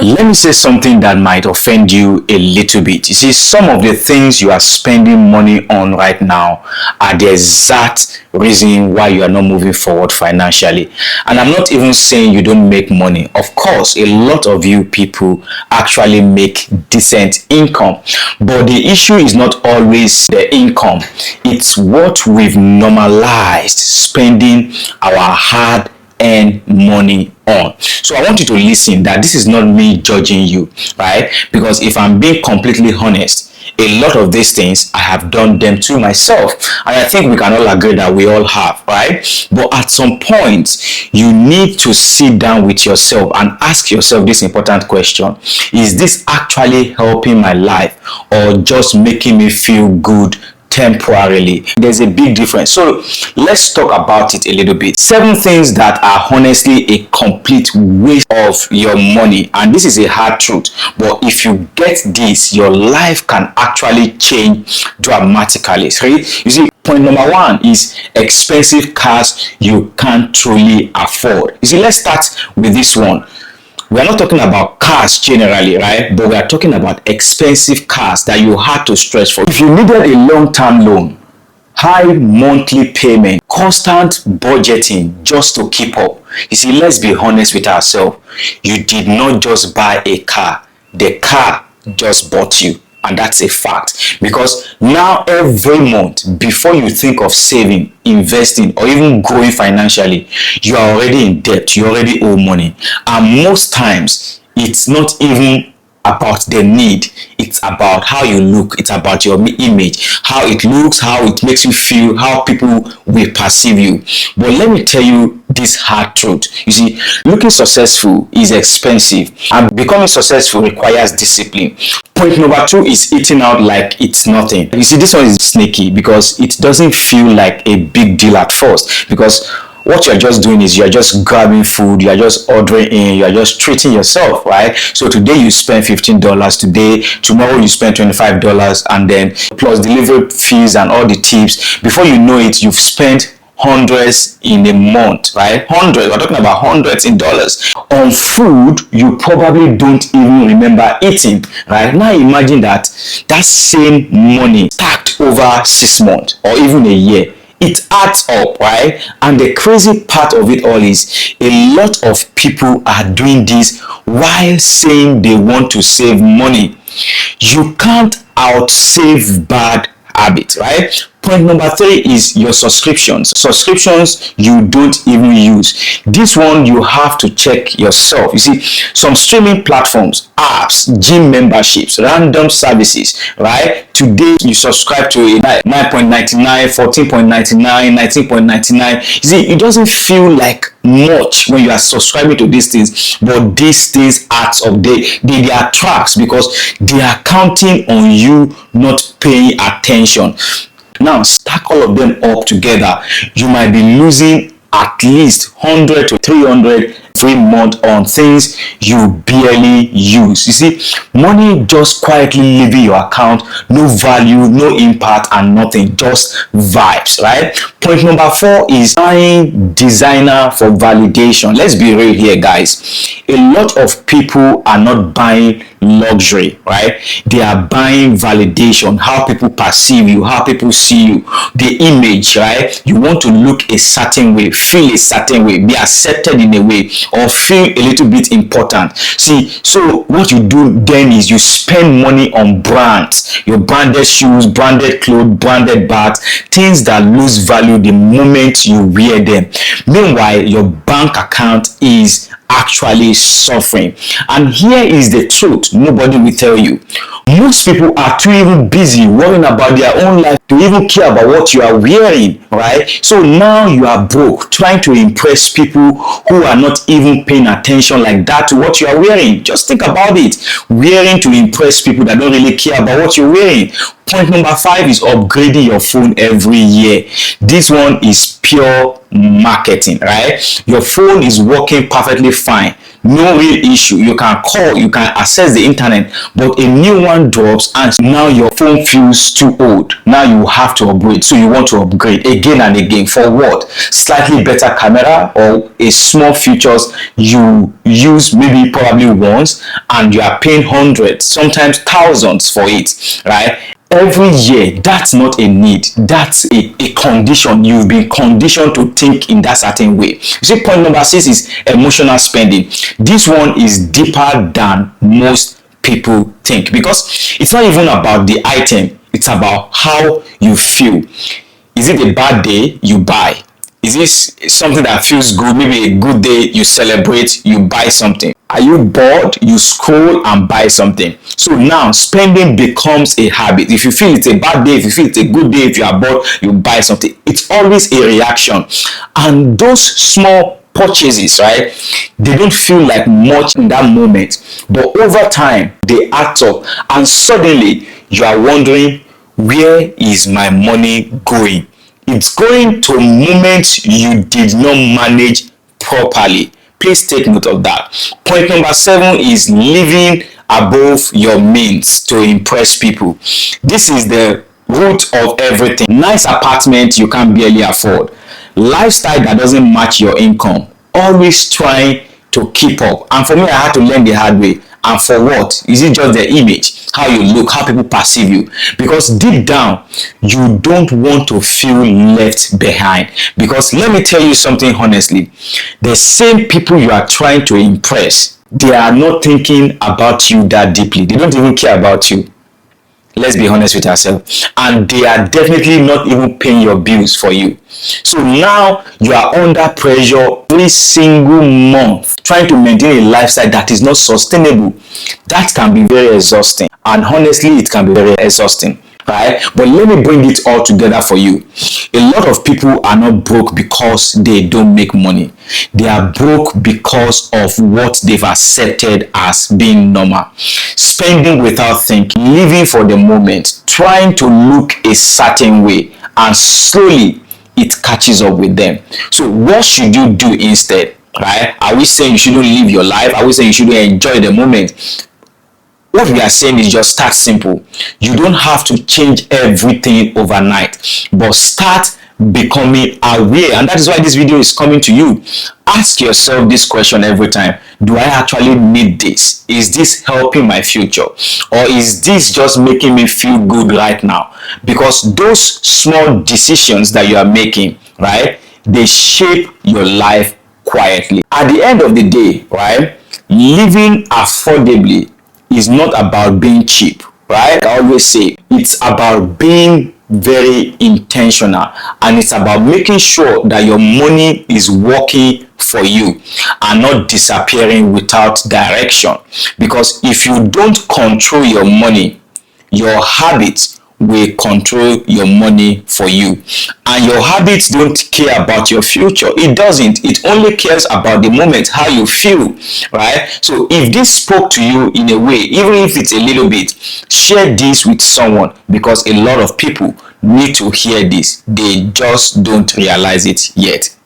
Let me say something that might offend you a little bit. You see, some of the things you are spending money on right now are the exact reason why you are not moving forward financially. And I'm not even saying you don't make money. Of course, a lot of you people actually make decent income. But the issue is not always the income. It's what we've normalized spending our hard earned money on. So I want you to listen that this is not me judging you, right? Because if I'm being completely honest, a lot of these things I have done them to myself, and I think we can all agree that we all have, right? But at some point you need to sit down with yourself and ask yourself this important question: is this actually helping my life or just making me feel good temporarily? There's a big difference. So let's talk about it a little bit. 7 things that are honestly a complete waste of your money, and this is a hard truth, but if you get this, your life can actually change dramatically. So you see, point number 1 is expensive cars you can't truly afford. You see, let's start with this one. We are not talking about cars generally, right? But we are talking about expensive cars that you had to stretch for. If you needed a long-term loan, high monthly payment, constant budgeting just to keep up. You see, let's be honest with ourselves. You did not just buy a car. The car just bought you. And that's a fact, because now every month, before you think of saving, investing, or even growing financially, you are already in debt. You already owe money. And most times it's not even about the need, it's about how you look, it's about your image, how it looks, how it makes you feel, how people will perceive you. But let me tell you this hard truth. You see, looking successful is expensive, and becoming successful requires discipline. Point number 2 is eating out like it's nothing. You see, this one is sneaky because it doesn't feel like a big deal at first, because what you're just doing is you're just grabbing food, you're just ordering in, you're just treating yourself, right? So today you spend $15, today, tomorrow you spend $25, and then plus delivery fees and all the tips. Before you know it, you've spent hundreds in a month, right? Hundreds, we're talking about hundreds in dollars on food you probably don't even remember eating, right? Now imagine that same money stacked over 6 months or even a year. It adds up, right? And the crazy part of it all is a lot of people are doing this while saying they want to save money. You can't outsave bad habits, right? Point number 3 is your subscriptions. Subscriptions you don't even use. This one you have to check yourself. You see, some streaming platforms, apps, gym memberships, random services, right? Today you subscribe to a 9.99, 14.99, 19.99. You see, it doesn't feel like much when you are subscribing to these things, but these things adds up. They are traps because they are counting on you not paying attention. Now stack all of them up together, you might be losing at least 100 to 300 every month on things you barely use. You see, money just quietly leaving your account, no value, no impact, and nothing, just vibes, right? Point number 4 is buying designer for validation. Let's be real here, guys. A lot of people are not buying luxury, right? They are buying validation, how people perceive you, how people see you, the image, right? You want to look a certain way, feel a certain way, be accepted in a way, or feel a little bit important. See, so what you do then is you spend money on brands, your branded shoes, branded clothes, branded bags, things that lose value the moment you wear them. Meanwhile, your bank account is actually suffering. And here is the truth nobody will tell you. Most people are too even busy worrying about their own life to even care about what you are wearing, right? So now you are broke, trying to impress people who are not even paying attention like that to what you are wearing. Just think about it. Wearing to impress people that don't really care about what you're wearing. Point number 5 is upgrading your phone every year. This one is pure marketing, right? Your phone is working perfectly fine. no real issue. You can call, you can access the internet, but a new one drops and now your phone feels too old. Now you have to upgrade. So you want to upgrade again and again. For what? Slightly better camera or a small features you use maybe probably once, and you are paying hundreds, sometimes thousands for it, right? Every year. That's not a need, that's a condition. You've been conditioned to think in that certain way. You see, point number 6 is emotional spending. This one is deeper than most people think, because it's not even about the item, it's about how you feel. Is it a bad day? You buy. Is this something that feels good? Maybe a good day, you celebrate, you buy something. Are you bored? You scroll and buy something. So now spending becomes a habit. If you feel it's a bad day, if you feel it's a good day, if you are bored, you buy something. It's always a reaction. And those small purchases, right, they don't feel like much in that moment, but over time they add up, and suddenly you are wondering, where is my money going? It's going to moments you did not manage properly. Please take note of that. Point number 7 is living above your means to impress people. This is the root of everything. Nice apartment you can barely afford, lifestyle that doesn't match your income, always trying to keep up. And for me, I had to learn the hard way. And for what? Is it just the image, how you look, how people perceive you? Because deep down, you don't want to feel left behind. Because let me tell you something honestly, the same people you are trying to impress, they are not thinking about you that deeply. They don't even care about you. Let's be honest with ourselves. And they are definitely not even paying your bills for you. So now you are under pressure every single month, trying to maintain a lifestyle that is not sustainable. That can be very exhausting. And honestly, it can be very exhausting. Right? But let me bring it all together for you. A lot of people are not broke because they don't make money. They are broke because of what they've accepted as being normal. Spending without thinking, living for the moment, trying to look a certain way, and slowly it catches up with them. So what should you do instead? Right? Are we saying you shouldn't live your life? Are we saying you shouldn't enjoy the moment? What we are saying is just start simple. You don't have to change everything overnight, but start becoming aware. And that is why this video is coming to you. Ask yourself this question every time. Do I actually need this? Is this helping my future? Or is this just making me feel good right now? Because those small decisions that you are making, right, they shape your life quietly. At the end of the day, right, living affordably is not about being cheap, right? I always say it's about being very intentional, and it's about making sure that your money is working for you and not disappearing without direction. Because if you don't control your money, your habits will control your money for you, and your habits don't care about your future. It doesn't. It only cares about the moment, how you feel, right? So if this spoke to you in a way, even if it's a little bit, share this with someone, because a lot of people need to hear this. They just don't realize it yet.